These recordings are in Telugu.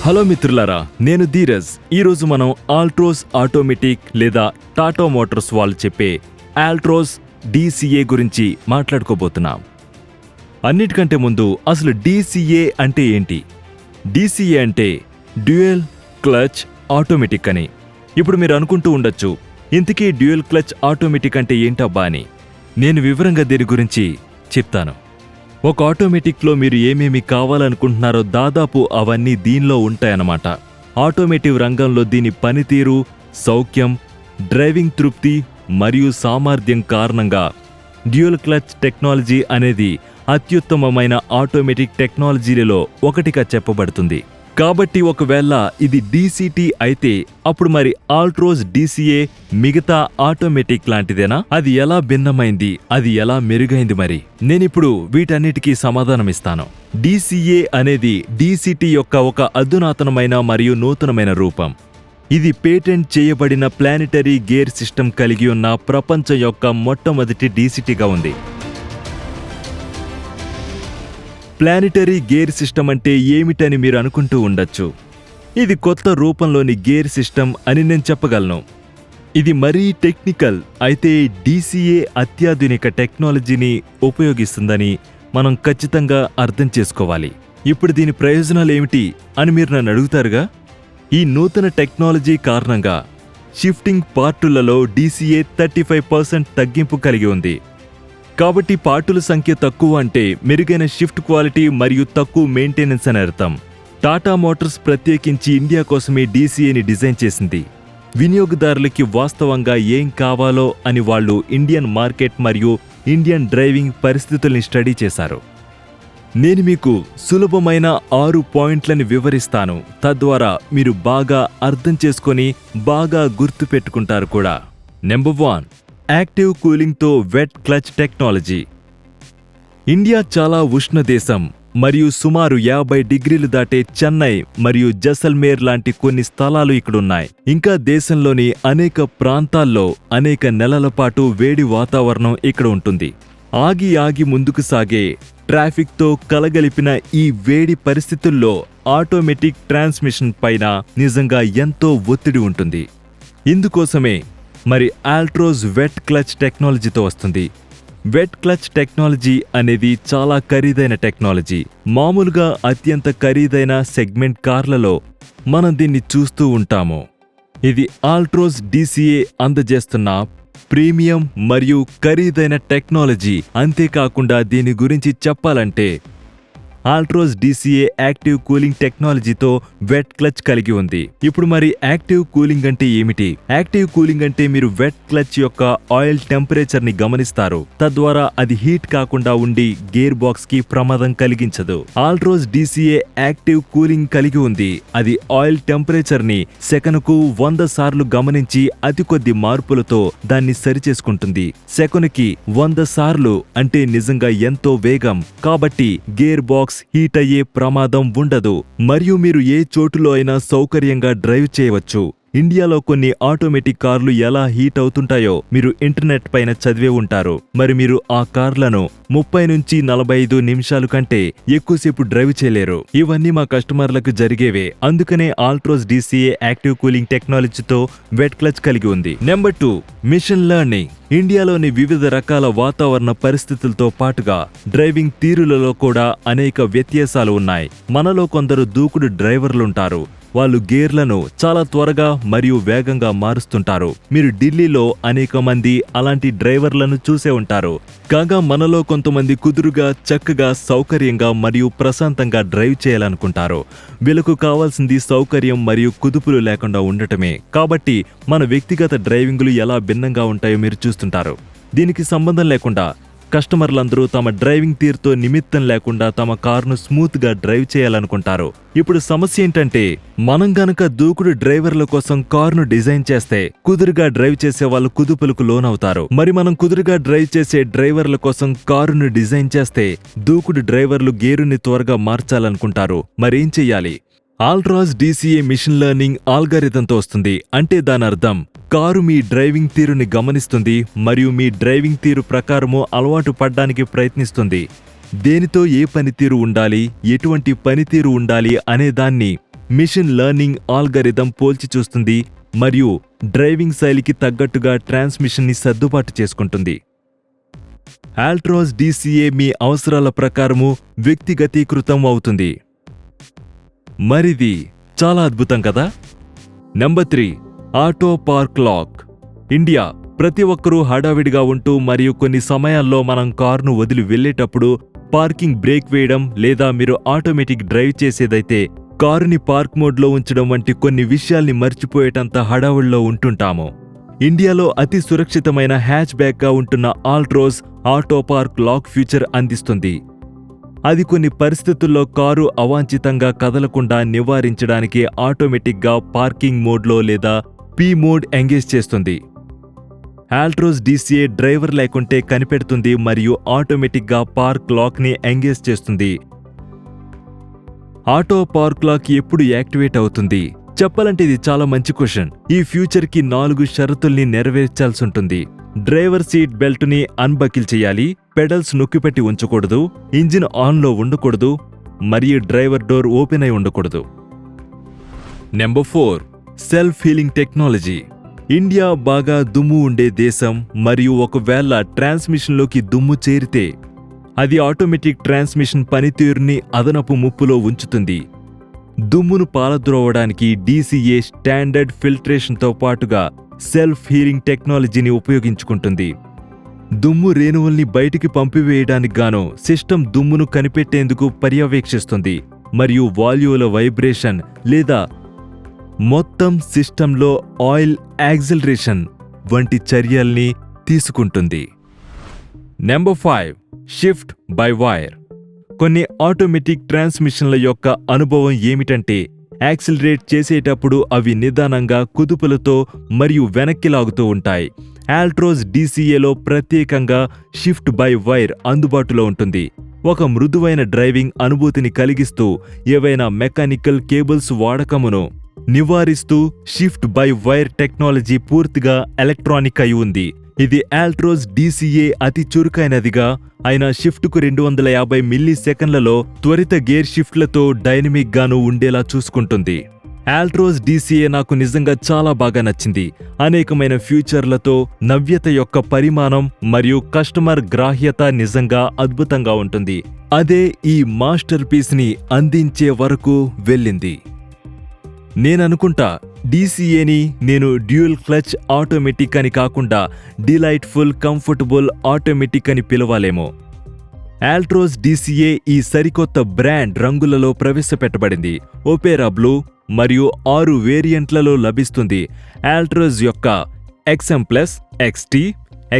హలో మిత్రులారా, నేను ధీరజ్. ఈరోజు మనం ఆల్ట్రోజ్ ఆటోమేటిక్ లేదా టాటా మోటార్స్ వాళ్ళు చెప్పే ఆల్ట్రోజ్ DCA గురించి మాట్లాడుకోబోతున్నాం. అన్నిటికంటే ముందు అసలు DCA అంటే ఏంటి? DCA అంటే డ్యూయల్ క్లచ్ ఆటోమేటిక్ అని. ఇప్పుడు మీరు అనుకుంటూ ఉండొచ్చు, ఇంతకీ డ్యూయల్ క్లచ్ ఆటోమేటిక్ అంటే ఏంటబ్బా అని. నేను వివరంగా దీని గురించి చెప్తాను. ఒక ఆటోమేటిక్లో మీరు ఏమేమి కావాలనుకుంటున్నారో దాదాపు అవన్నీ దీనిలో ఉంటాయన్నమాట. ఆటోమేటివ్ రంగంలో దీని పనితీరు, సౌఖ్యం, డ్రైవింగ్ తృప్తి మరియు సామర్థ్యం కారణంగా డ్యూయల్ క్లచ్ టెక్నాలజీ అనేది అత్యుత్తమమైన ఆటోమేటిక్ టెక్నాలజీలలో ఒకటిగా చెప్పబడుతుంది. కాబట్టి ఒకవేళ ఇది DCT అయితే అప్పుడు మరి ఆల్ట్రోజ్ DCA మిగతా ఆటోమేటిక్ లాంటిదేనా? అది ఎలా భిన్నమైంది? అది ఎలా మెరుగైంది? మరి నేనిప్పుడు వీటన్నిటికీ సమాధానమిస్తాను. DCA అనేది DCT యొక్క ఒక అధునాతనమైన మరియు నూతనమైన రూపం. ఇది పేటెంట్ చేయబడిన ప్లానెటరీ గేర్ సిస్టమ్ కలిగి ఉన్న ప్రపంచం యొక్క మొట్టమొదటి DCTగా ఉంది. ప్లానెటరీ గేర్ సిస్టమ్ అంటే ఏమిటని మీరు అనుకుంటూ ఉండొచ్చు. ఇది కొత్త రూపంలోని గేర్ సిస్టమ్ అని నేను చెప్పగలను. ఇది మరీ టెక్నికల్ అయితే DCA అత్యాధునిక టెక్నాలజీని ఉపయోగిస్తుందని మనం ఖచ్చితంగా అర్థం చేసుకోవాలి. ఇప్పుడు దీని ప్రయోజనాలు ఏమిటి అని మీరు నన్ను అడుగుతారుగా. ఈ నూతన టెక్నాలజీ కారణంగా షిఫ్టింగ్ పార్టులలో DCA 35% తగ్గింపు కలిగి ఉంది. కాబట్టి పార్టుల సంఖ్య తక్కువ అంటే మెరుగైన షిఫ్ట్ క్వాలిటీ మరియు తక్కువ మెయింటెనెన్స్ అని అర్థం. టాటా మోటార్స్ ప్రత్యేకించి ఇండియా కోసమే DCAని డిజైన్ చేసింది. వినియోగదారులకి వాస్తవంగా ఏం కావాలో అని వాళ్ళు ఇండియన్ మార్కెట్ మరియు ఇండియన్ డ్రైవింగ్ పరిస్థితుల్ని స్టడీ చేశారు. నేను మీకు సులభమైన 6 పాయింట్లని వివరిస్తాను. తద్వారా మీరు బాగా అర్థం చేసుకొని బాగా గుర్తుపెట్టుకుంటారు కూడా. నెంబర్ 1, యాక్టివ్ కూలింగ్తో వెట్ క్లచ్ టెక్నాలజీ. ఇండియా చాలా ఉష్ణ దేశం మరియు సుమారు 50 డిగ్రీలు దాటే చెన్నై మరియు జైసల్మేర్ లాంటి కొన్ని స్థలాలు ఇక్కడున్నాయి. ఇంకా దేశంలోని అనేక ప్రాంతాల్లో అనేక నెలల పాటు వేడి వాతావరణం ఇక్కడ ఉంటుంది. ఆగి ముందుకు సాగే ట్రాఫిక్తో కలగలిపిన ఈ వేడి పరిస్థితుల్లో ఆటోమేటిక్ ట్రాన్స్మిషన్ పైన నిజంగా ఎంతో ఒత్తిడి ఉంటుంది. ఇందుకోసమే మరి ఆల్ట్రోజ్ వెట్ క్లచ్ టెక్నాలజీతో వస్తుంది. వెట్ క్లచ్ టెక్నాలజీ అనేది చాలా ఖరీదైన టెక్నాలజీ. మామూలుగా అత్యంత ఖరీదైన సెగ్మెంట్ కార్లలో మనం దీన్ని చూస్తూ ఉంటాము. ఇది ఆల్ట్రోజ్ DCA అందజేస్తున్న ప్రీమియం మరియు ఖరీదైన టెక్నాలజీ. అంతేకాకుండా దీని గురించి చెప్పాలంటే ఆల్ట్రోజ్ DCA యాక్టివ్ కూలింగ్ టెక్నాలజీతో వెట్ క్లచ్ కలిగి ఉంది. ఇప్పుడు మరి యాక్టివ్ కూలింగ్ అంటే ఏమిటి? యాక్టివ్ కూలింగ్ అంటే మీరు వెట్ క్లచ్ యొక్క ఆయిల్ టెంపరేచర్ ని గమనిస్తారు. తద్వారా అది హీట్ కాకుండా ఉండి గేర్ బాక్స్ కి ప్రమాదం కలిగించదు. ఆల్ట్రోజ్ DCA యాక్టివ్ కూలింగ్ కలిగి ఉంది. అది ఆయిల్ టెంపరేచర్ ని సెకనుకు 100 సార్లు గమనించి అతి కొద్ది మార్పులతో దాన్ని సరిచేసుకుంటుంది. సెకనుకి 100 సార్లు అంటే నిజంగా ఎంతో వేగం. కాబట్టి గేర్ బాక్స్ హీట్ అయ్యే ప్రమాదం ఉండదు మరియు మీరు ఏ చోటులో అయినా సౌకర్యంగా డ్రైవ్ చేయవచ్చు. ఇండియాలో కొన్ని ఆటోమేటిక్ కార్లు ఎలా హీట్ అవుతుంటాయో మీరు ఇంటర్నెట్ పైన చదివే ఉంటారు. మరి మీరు ఆ కార్లను 30 నుంచి 45 నిమిషాల కంటే ఎక్కువసేపు డ్రైవ్ చేయలేరు. ఇవన్నీ మా కస్టమర్లకు జరిగేవే. అందుకనే ఆల్ట్రోజ్ DCA యాక్టివ్ కూలింగ్ టెక్నాలజీతో వెట్ క్లచ్ కలిగి ఉంది. Number 2, machine learning. ఇండియాలోని వివిధ రకాల వాతావరణ పరిస్థితులతో పాటుగా డ్రైవింగ్ తీరులలో కూడా అనేక వ్యత్యాసాలు ఉన్నాయి. మనలో కొందరు దూకుడు డ్రైవర్లుంటారు. వాళ్ళు గేర్లను చాలా త్వరగా మరియు వేగంగా మారుస్తుంటారు. మీరు ఢిల్లీలో అనేక మంది అలాంటి డ్రైవర్లను చూసే ఉంటారు. కాగా మనలో కొంతమంది కుదురుగా, చక్కగా, సౌకర్యంగా మరియు ప్రశాంతంగా డ్రైవ్ చేయాలనుకుంటారు. వీళ్ళకు కావాల్సింది సౌకర్యం మరియు కుదుపులు లేకుండా ఉండటమే. కాబట్టి మన వ్యక్తిగత డ్రైవింగులు ఎలా భిన్నంగా ఉంటాయో మీరు చూస్తుంటారు. దీనికి సంబంధం లేకుండా కస్టమర్లందరూ తమ డ్రైవింగ్ తీరుతో నిమిత్తం లేకుండా తమ కారును స్మూత్ గా డ్రైవ్ చేయాలనుకుంటారు. ఇప్పుడు సమస్య ఏంటంటే మనం గనక దూకుడు డ్రైవర్ల కోసం కారును డిజైన్ చేస్తే కుదురుగా డ్రైవ్ చేసే వాళ్ళు కుదుపులకు లోనవుతారు. మరి మనం కుదురుగా డ్రైవ్ చేసే డ్రైవర్ల కోసం కారును డిజైన్ చేస్తే దూకుడు డ్రైవర్లు గేరుని త్వరగా మార్చాలనుకుంటారు. మరేం చెయ్యాలి? ఆల్ట్రోజ్ DCA మిషన్ లెర్నింగ్ ఆల్గారిథంతో వస్తుంది. అంటే దాని అర్థం కారు మీ డ్రైవింగ్ తీరుని గమనిస్తుంది మరియు మీ డ్రైవింగ్ తీరు ప్రకారము అలవాటు పడ్డానికి ప్రయత్నిస్తుంది. దేనితో ఏ పనితీరు ఉండాలి, ఎటువంటి పనితీరు ఉండాలి అనే దాన్ని మిషన్ లెర్నింగ్ ఆల్గరిథం పోల్చి చూస్తుంది మరియు డ్రైవింగ్ శైలికి తగ్గట్టుగా ట్రాన్స్మిషన్ని సర్దుబాటు చేసుకుంటుంది. ఆల్ట్రోజ్ DCA మీ అవసరాల ప్రకారము వ్యక్తిగతీకృతం అవుతుంది. మరిది చాలా అద్భుతం కదా. Number 3 auto park lock. India ప్రతి ఒక్కరూ హడావిడిగా ఉంటూ మరియు కొన్ని సమయాల్లో మనం కారును వదిలి వెళ్ళేటప్పుడు పార్కింగ్ బ్రేక్ వేయడం లేదా మీరు ఆటోమేటిక్ డ్రైవ్ చేసేదైతే కారుని పార్క్ మోడ్లో ఉంచడం వంటి కొన్ని విషయాల్ని మర్చిపోయేటంత హడావుడిలో ఉంటుంటాము. ఇండియాలో అతి సురక్షితమైన హ్యాచ్ బ్యాక్గా ఉంటున్న Altroz auto park lock feature అందిస్తుంది. అది కొన్ని పరిస్థితుల్లో కారు అవాంఛితంగా కదలకుండా నివారించడానికి ఆటోమేటిక్గా పార్కింగ్ మోడ్లో లేదా పీ మోడ్ ఎంగేజ్ చేస్తుంది. ఆల్ట్రోజ్ DCA డ్రైవర్ లేకుంటే కనిపెడుతుంది మరియు ఆటోమేటిక్గా పార్క్ లాక్ని ఎంగేజ్ చేస్తుంది. ఆటో పార్క్ లాక్ ఎప్పుడు యాక్టివేట్ అవుతుంది? చెప్పాలంటే ఇది చాలా మంచి క్వశ్చన్. ఈ ఫ్యూచర్కి 4 షరతుల్ని నెరవేర్చాల్సి ఉంటుంది. డ్రైవర్ సీట్ బెల్ట్ని అన్బకిల్ చేయాలి, పెడల్స్ నొక్కిపెట్టి ఉంచకూడదు, ఇంజిన్ ఆన్లో ఉండకూడదు మరియు డ్రైవర్ డోర్ ఓపెన్ అయి ఉండకూడదు. Number 4 self healing technology. India బాగా దుమ్ము ఉండే దేశం మరియు ఒకవేళ ట్రాన్స్మిషన్లోకి దుమ్ము చేరితే అది ఆటోమేటిక్ ట్రాన్స్మిషన్ పనితీరుని అదనపు ముప్పులో ఉంచుతుంది. దుమ్మును పాలద్రోవడానికి DCA స్టాండర్డ్ ఫిల్ట్రేషన్తో పాటుగా సెల్ఫ్ హీలింగ్ టెక్నాలజీని ఉపయోగించుకుంటుంది. దుమ్ము రేణువుల్ని బయటికి పంపివేయడానికి గాను సిస్టమ్ దుమ్మును కనిపెట్టేందుకు పర్యవేక్షిస్తుంది మరియు వాల్యూల వైబ్రేషన్ లేదా మొత్తం సిస్టంలో ఆయిల్ యాక్సిలరేషన్ వంటి చర్యల్ని తీసుకుంటుంది. Number 5 shift by wire. కొన్ని ఆటోమేటిక్ ట్రాన్స్మిషన్ల యొక్క అనుభవం ఏమిటంటే యాక్సిలరేట్ చేసేటప్పుడు అవి నిదానంగా కుదుపులతో మరియు వెనక్కి లాగుతూ ఉంటాయి. ఆల్ట్రోజ్ DCAలో ప్రత్యేకంగా షిఫ్ట్ బై వైర్ అందుబాటులో ఉంటుంది. ఒక మృదువైన డ్రైవింగ్ అనుభూతిని కలిగిస్తూ ఏవైనా మెకానికల్ కేబుల్స్ వాడకమును నివారిస్తూ షిఫ్ట్ బై వైర్ టెక్నాలజీ పూర్తిగా ఎలక్ట్రానిక్ అయి ఉంది. ఇది ఆల్ట్రోజ్ DCA అతి చురుకైనదిగా అయిన షిఫ్ట్కు 250 మిల్లీసెకన్లలో త్వరిత గేర్ షిఫ్ట్లతో డైనమిక్ గాను ఉండేలా చూసుకుంటుంది. ఆల్ట్రోజ్ DCA నాకు నిజంగా చాలా బాగా నచ్చింది. అనేకమైన ఫ్యూచర్లతో నవ్యత యొక్క పరిమాణం మరియు కస్టమర్ గ్రాహ్యత నిజంగా అద్భుతంగా ఉంటుంది. అదే ఈ మాస్టర్ పీస్ని అందించే వరకు వెళ్ళింది. నేననుకుంటా DCAని నేను డ్యూయల్ క్లచ్ ఆటోమేటిక్ అని కాకుండా డిలైట్ఫుల్ కంఫర్టబుల్ ఆటోమేటిక్ అని పిలవాలేమో. ఆల్ట్రోజ్ DCA ఈ సరికొత్త బ్రాండ్ రంగులలో ప్రవేశపెట్టబడింది. ఒపేరా బ్లూ మరియు 6 వేరియంట్లలో లభిస్తుంది. ఆల్ట్రోజ్ యొక్క XM+, XT,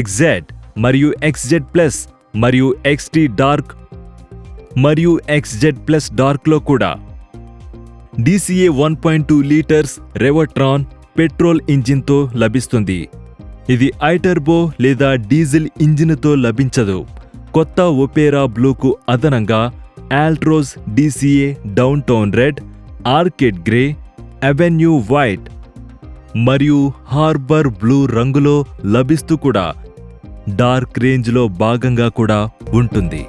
XZ మరియు XZ+ మరియు XT డార్క్ మరియు XZ+ డార్క్లో కూడా. DCA 1.2 లీటర్స్ రెవోట్రాన్ పెట్రోల్ ఇంజిన్తో లభిస్తుంది. ఇది ఐటర్బో లేదా డీజిల్ ఇంజిన్తో లభించదు. కొత్త ఒపేరా బ్లూకు అదనంగా Altroz DCA down town red, orchid grey, avenue white మరియు హార్బర్ బ్లూ రంగులో లభిస్తూ కూడా డార్క్ రేంజ్లో భాగంగా కూడా ఉంటుంది.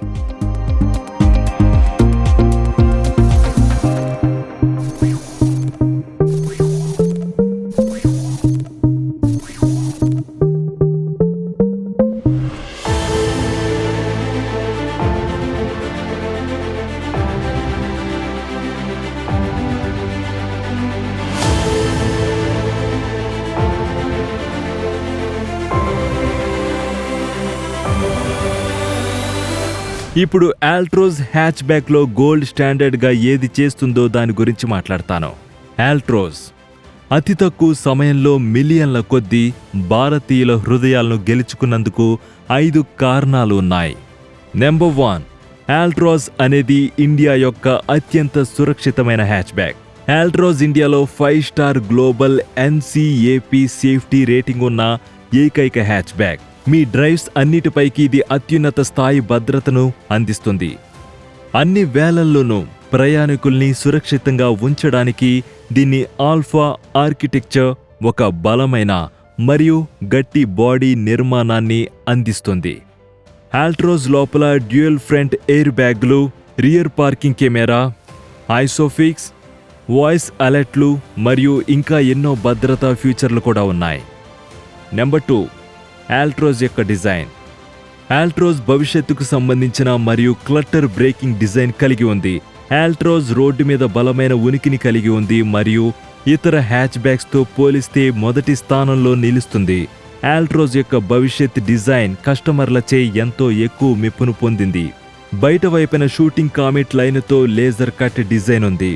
ఇప్పుడు ఆల్ట్రోజ్ హ్యాచ్ బ్యాక్లో గోల్డ్ స్టాండర్డ్గా ఏది చేస్తుందో దాని గురించి మాట్లాడతాను. ఆల్ట్రోజ్ అతి తక్కువ సమయంలో మిలియన్ల కొద్దీ భారతీయుల హృదయాలను గెలుచుకున్నందుకు 5 కారణాలు ఉన్నాయి. నెంబర్ 1 ఆల్ట్రోజ్ అనేది ఇండియా యొక్క అత్యంత సురక్షితమైన హ్యాచ్ బ్యాక్. ఆల్ట్రోజ్ ఇండియాలో 5 star global NCAP safety rating ఉన్న ఏకైక హ్యాచ్ బ్యాక్. మీ డ్రైవ్స్ అన్నిటిపైకి ఇది అత్యున్నత స్థాయి భద్రతను అందిస్తుంది. అన్ని వేళల్లోనూ ప్రయాణికుల్ని సురక్షితంగా ఉంచడానికి దీన్ని ఆల్ఫా ఆర్కిటెక్చర్ ఒక బలమైన మరియు గట్టి బాడీ నిర్మాణాన్ని అందిస్తుంది. ఆల్ట్రోజ్ లోపల డ్యూయల్ ఫ్రంట్ ఎయిర్ బ్యాగ్లు, rear parking camera, ISOFIX, voice అలర్ట్లు మరియు ఇంకా ఎన్నో భద్రతా ఫీచర్లు కూడా ఉన్నాయి. నెంబర్ 2, ఆల్ట్రోజ్ యొక్క డిజైన్. ఆల్ట్రోజ్ భవిష్యత్తుకు సంబంధించిన మరియు క్లట్టర్ బ్రేకింగ్ డిజైన్ కలిగి ఉంది. ఆల్ట్రోజ్ రోడ్డు మీద బలమైన ఉనికిని కలిగి ఉంది మరియు ఇతర హ్యాచ్ బ్యాక్స్తో పోలిస్తే మొదటి స్థానంలో నిలుస్తుంది. ఆల్ట్రోజ్ యొక్క భవిష్యత్ డిజైన్ కస్టమర్లచే ఎంతో ఎక్కువ మెప్పును పొందింది. బయట వైపున షూటింగ్ కామెట్ లైన్తో లేజర్ కట్ డిజైన్ ఉంది.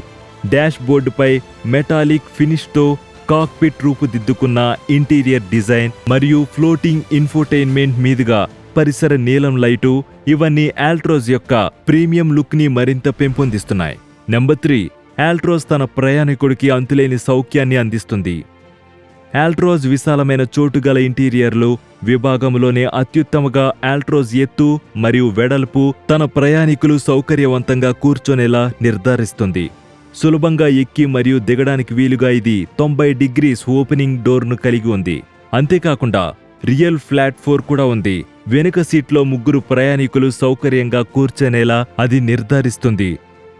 డాష్ బోర్డుపై మెటాలిక్ ఫినిష్తో కాక్పిట్ రూపుదిద్దుకున్న ఇంటీరియర్ డిజైన్ మరియు ఫ్లోటింగ్ ఇన్ఫోటైన్మెంట్ మీదుగా పరిసర నీలం లైటు ఇవన్నీ ఆల్ట్రోజ్ యొక్క ప్రీమియం లుక్ని మరింత పెంపొందిస్తున్నాయి. నెంబర్ 3, ఆల్ట్రోజ్ తన ప్రయాణికుడికి అంతులేని సౌఖ్యాన్ని అందిస్తుంది. ఆల్ట్రోజ్ విశాలమైన చోటుగల ఇంటీరియర్లు విభాగంలోనే అత్యుత్తమగా ఆల్ట్రోజ్ ఎత్తు మరియు వెడల్పు తన ప్రయాణికులు సౌకర్యవంతంగా కూర్చొనేలా నిర్ధారిస్తుంది. సులభంగా ఎక్కి మరియు దిగడానికి వీలుగా ఇది 90 డిగ్రీస్ ఓపెనింగ్ డోర్ను కలిగి ఉంది. అంతేకాకుండా రియల్ ఫ్లాట్ 4 కూడా ఉంది. వెనుక సీట్లో 3 ప్రయాణికులు సౌకర్యంగా కూర్చొనేలా అది నిర్ధారిస్తుంది.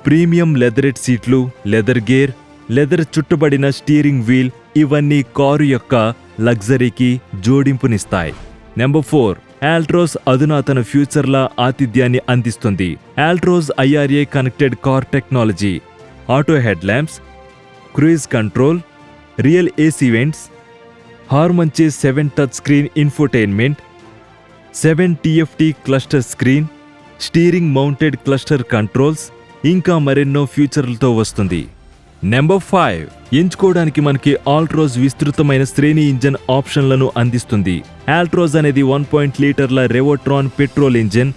ప్రీమియం లెదరెట్ సీట్లు, లెదర్ గేర్, లెదర్ చుట్టబడిన స్టీరింగ్ వీల్ ఇవన్నీ కారు యొక్క లగ్జరీకి జోడింపునిస్తాయి. నెంబర్ 4, ఆల్ట్రోజ్ అధునాతన ఫ్యూచర్ల ఆతిథ్యాన్ని అందిస్తుంది. Altroz IRA connected car technology, auto head lamps, cruise control, rear AC vents, హార్మంచే 7 touch screen infotainment, 7 TFT cluster screen, steering mounted cluster controls ఇంకా మరెన్నో ఫీచర్లతో వస్తుంది. నెంబర్ 5, ఎంచుకోవడానికి మనకి ఆల్ట్రోజ్ విస్తృతమైన శ్రేణి ఇంజన్ ఆప్షన్లను అందిస్తుంది. ఆల్ట్రోజ్ అనేది 1 లీటర్ల రెవోట్రాన్ పెట్రోల్ ఇంజిన్,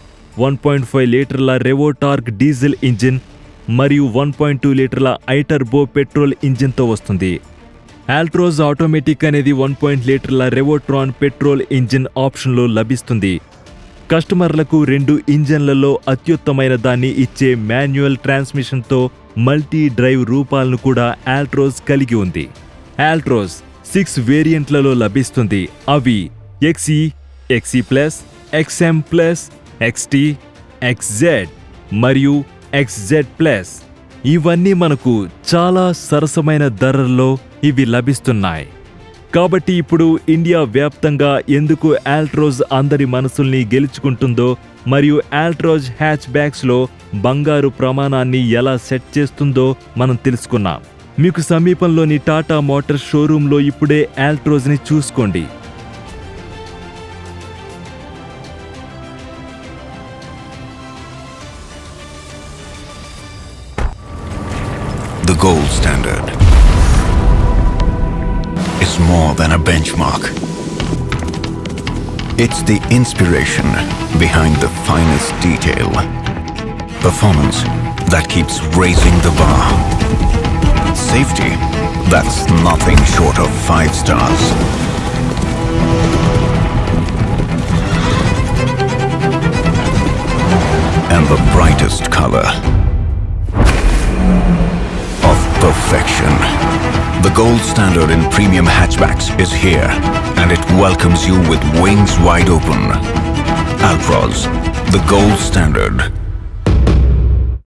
1.5 లీటర్ల రెవోటార్క్ డీజిల్ ఇంజిన్ మరియు 1.2 లీటర్ల ఐటర్బో పెట్రోల్ ఇంజిన్తో వస్తుంది. ఆల్ట్రోజ్ ఆటోమేటిక్ అనేది 1 లీటర్ల రెవోట్రాన్ పెట్రోల్ ఇంజిన్ ఆప్షన్లో లభిస్తుంది. కస్టమర్లకు 2 ఇంజన్లలో అత్యుత్తమైన దాన్ని ఇచ్చే మాన్యువల్ ట్రాన్స్మిషన్తో మల్టీ డ్రైవ్ రూపాలను కూడా ఆల్ట్రోజ్ కలిగి ఉంది. ఆల్ట్రోజ్ 6 వేరియంట్లలో లభిస్తుంది. అవి XE, XE+, XM+, XT, XZ మరియు XZ+. ఇవన్నీ మనకు చాలా సరసమైన ధరల్లో ఇవి లభిస్తున్నాయి. కాబట్టి ఇప్పుడు ఇండియా వ్యాప్తంగా ఎందుకు ఆల్ట్రోజ్ అందరి మనసుల్ని గెలుచుకుంటుందో మరియు ఆల్ట్రోజ్ హ్యాచ్ బ్యాక్స్లో బంగారు ప్రమాణాన్ని ఎలా సెట్ చేస్తుందో మనం తెలుసుకున్నాం. మీకు సమీపంలోని టాటా మోటార్స్ షోరూంలో ఇప్పుడే ఆల్ట్రోజ్ని చూసుకోండి. The gold standard is more than a benchmark. It's the inspiration behind the finest detail. Performance that keeps raising the bar. Safety that's nothing short of 5 stars. And the brightest color of perfection. The gold standard in premium hatchbacks is here, and it welcomes you with wings wide open. ALTROZ, the gold standard.